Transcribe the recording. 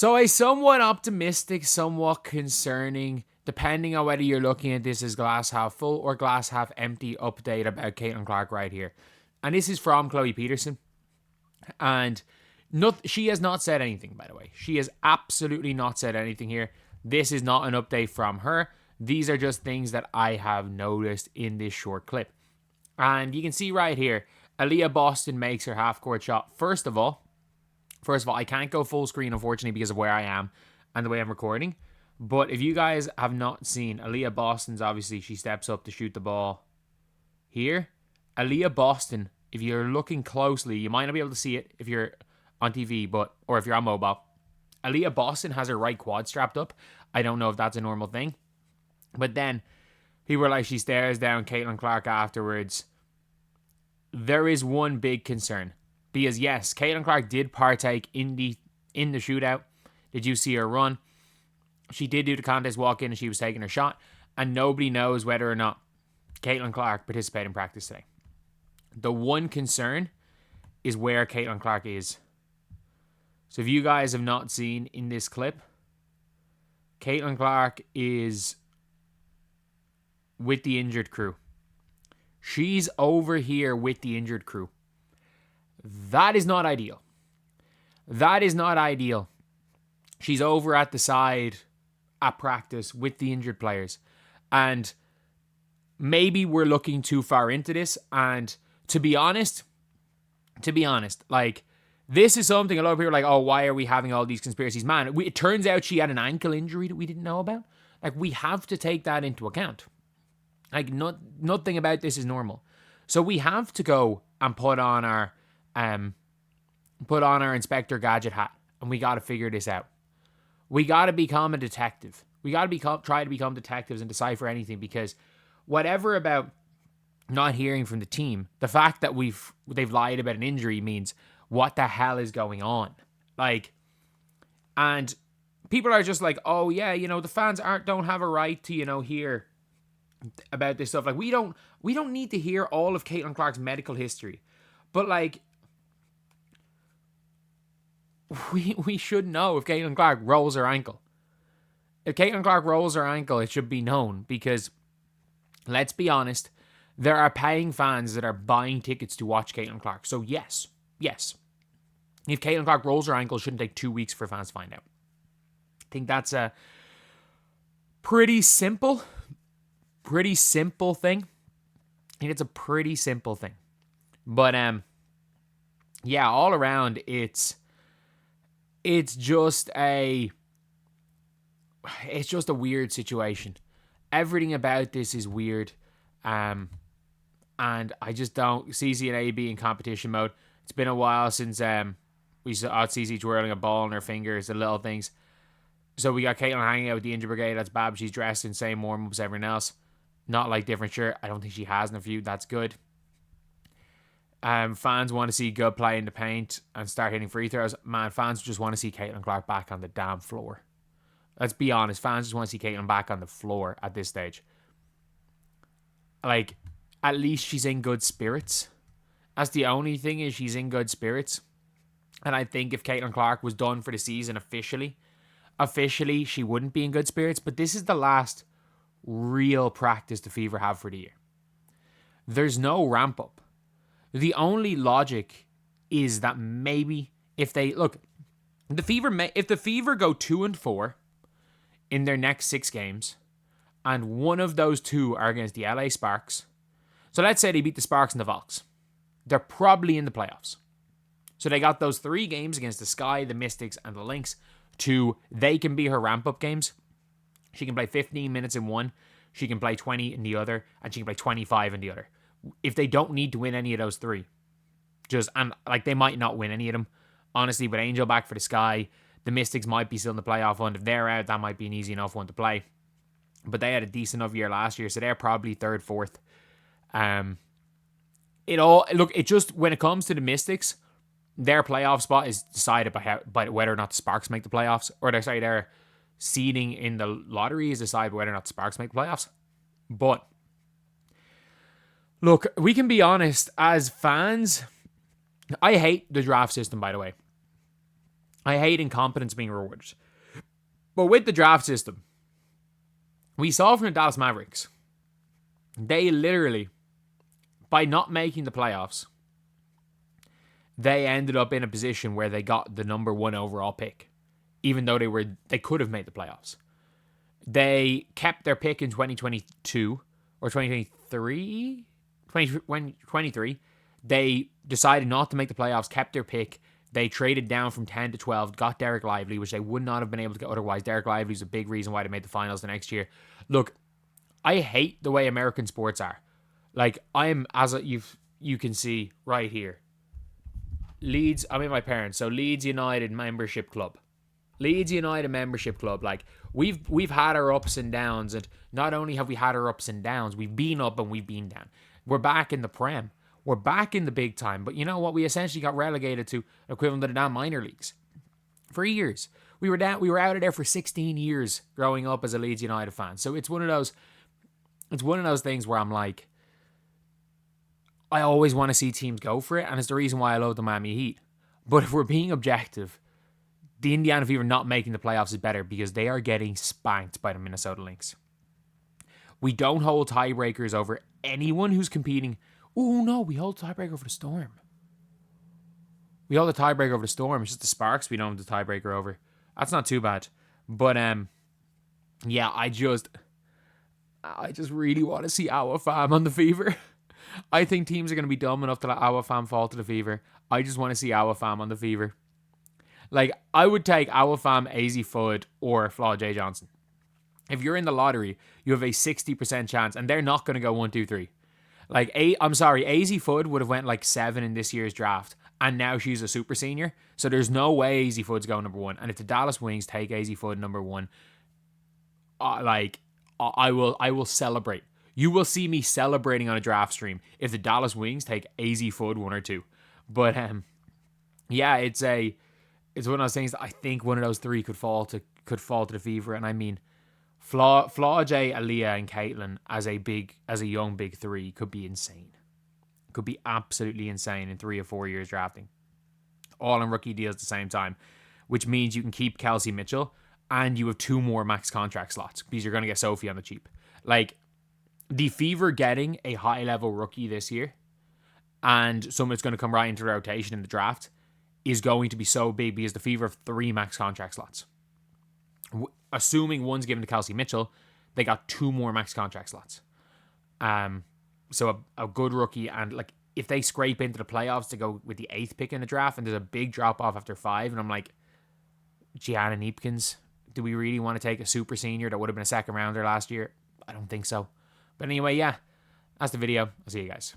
So a somewhat optimistic, somewhat concerning, depending on whether you're looking at this as glass half full or glass half empty update about Caitlin Clark right here. And this is from Chloe Peterson. And she has not said anything, by the way. She has absolutely not said anything here. This is not an update from her. These are just things that I have noticed in this short clip. And you can see right here, Aaliyah Boston makes her half-court shot. First of all, I can't go full screen, unfortunately, because of where I am and the way I'm recording. But if you guys have not seen, Aaliyah Boston's obviously, she steps up to shoot the ball here. Aaliyah Boston, if you're looking closely, you might not be able to see it if you're on TV, or if you're on mobile. Aaliyah Boston has her right quad strapped up. I don't know if that's a normal thing. But then, people are like, she stares down Caitlin Clark afterwards. There is one big concern. Because yes, Caitlin Clark did partake in the shootout. Did you see her run? She did do the contest walk in and she was taking her shot. And nobody knows whether or not Caitlin Clark participated in practice today. The one concern is where Caitlin Clark is. So if you guys have not seen in this clip, Caitlin Clark is with the injured crew. She's over here with the injured crew. That is not ideal. That is not ideal. She's over at the side at practice with the injured players. And maybe we're looking too far into this. And to be honest, like, this is something a lot of people are like, oh, why are we having all these conspiracies? Man, it turns out she had an ankle injury that we didn't know about. Like, we have to take that into account. Like, nothing about this is normal. So we have to go and put on our Inspector Gadget hat, and we got to figure this out. We got to become a detective. We got to try to become detectives and decipher anything, because whatever about not hearing from the team, the fact that they've lied about an injury means what the hell is going on? Like, and people are just like, oh yeah, the fans don't have a right to, hear about this stuff. Like, we don't need to hear all of Caitlin Clark's medical history. But like, we should know if Caitlin Clark rolls her ankle. If Caitlin Clark rolls her ankle, it should be known, because let's be honest, there are paying fans that are buying tickets to watch Caitlin Clark. So yes. If Caitlin Clark rolls her ankle, it shouldn't take 2 weeks for fans to find out. I think that's a pretty simple thing. I think it's a pretty simple thing. But yeah, all around it's just a weird situation. Everything about this is weird. And I just don't. CC and AB in competition mode. It's been a while since we saw CC twirling a ball in her fingers, the little things. So we got Caitlin hanging out with the injured brigade. That's Bab. She's dressed in the same warm-ups as everyone else. Not like different shirt. I don't think she has in a few. That's good. Fans want to see good play in the paint and start hitting free throws. Man, fans just want to see Caitlin Clark back on the damn floor. Let's be honest. Fans just want to see Caitlin back on the floor at this stage. Like, at least she's in good spirits. That's the only thing, is she's in good spirits. And I think if Caitlin Clark was done for the season officially, she wouldn't be in good spirits. But this is the last real practice the Fever have for the year. There's no ramp up. The only logic is that maybe if the Fever go 2-4 in their next 6 games, and one of those 2 are against the LA Sparks. So let's say they beat the Sparks and the Volks. They're probably in the playoffs. So they got those 3 games against the Sky, the Mystics, and the Lynx. They can be her ramp-up games. She can play 15 minutes in one. She can play 20 in the other. And she can play 25 in the other. If they don't need to win any of those 3. They might not win any of them. Honestly, with Angel back for the Sky, the Mystics might be still in the playoff one. If they're out, that might be an easy enough one to play. But they had a decent enough year last year, so they're probably 3rd, 4th. When it comes to the Mystics, their playoff spot is decided by whether or not the Sparks make the playoffs, or their seeding in the lottery is decided by whether or not the Sparks make the playoffs. But look, we can be honest as fans. I hate the draft system, by the way. I hate incompetence being rewarded. But with the draft system, we saw from the Dallas Mavericks, they literally, by not making the playoffs, they ended up in a position where they got the number 1 overall pick, even though they could have made the playoffs. They kept their pick in 2022 or 2023. 2023. They decided not to make the playoffs, kept their pick. They traded down from 10 to 12, got Derek Lively, which they would not have been able to get otherwise. Derek Lively is a big reason why they made the finals the next year. Look, I hate the way American sports are. Like, you can see right here. Leeds, I'm in my parents, so Leeds United membership club. Leeds United membership club. Like, we've had our ups and downs, and not only have we had our ups and downs, we've been up and we've been down. We're back in the Prem. We're back in the big time. But you know what? We essentially got relegated to equivalent to the down minor leagues for years. We were out of there for 16 years growing up as a Leeds United fan. So it's one of those things where I'm like, I always want to see teams go for it, and it's the reason why I love the Miami Heat. But if we're being objective, the Indiana Fever not making the playoffs is better because they are getting spanked by the Minnesota Lynx. We don't hold tiebreakers over anyone who's competing. Oh no, we hold tiebreaker over the Storm. We hold the tiebreaker over the Storm. It's just the Sparks we don't have the tiebreaker over. That's not too bad. But yeah, I just really want to see our fam on the Fever. I think teams are going to be dumb enough to let our fam fall to the Fever. I just want to see our fam on the Fever. Like, I would take our fam, AZ Fudd, or Flaw J. Johnson. If you're in the lottery, you have a 60% chance, and they're not going to go 1, 2, 3. Like, AZ Fudd would have went like 7 in this year's draft, and now she's a super senior. So there's no way AZ Fudd's going number 1. And if the Dallas Wings take AZ Fudd number 1, I will celebrate. You will see me celebrating on a draft stream if the Dallas Wings take AZ Fudd 1 or 2. But yeah, it's one of those things that I think one of those 3 could fall to the Fever. And I mean, Flaw J, Aaliyah, and Caitlin as a young big 3 could be insane. Could be absolutely insane in 3 or 4 years drafting. All in rookie deals at the same time, which means you can keep Kelsey Mitchell and you have 2 more max contract slots because you're going to get Sophie on the cheap. Like, the Fever getting a high-level rookie this year and someone that's going to come right into the rotation in the draft is going to be so big because the Fever have 3 max contract slots. Assuming one's given to Kelsey Mitchell, they got 2 more max contract slots. So a good rookie, and like if they scrape into the playoffs to go with the 8th pick in the draft and there's a big drop-off after 5, and I'm like, Gianna Neepkins, do we really want to take a super senior that would have been a second rounder last year? I don't think so. But anyway, yeah, that's the video. I'll see you guys.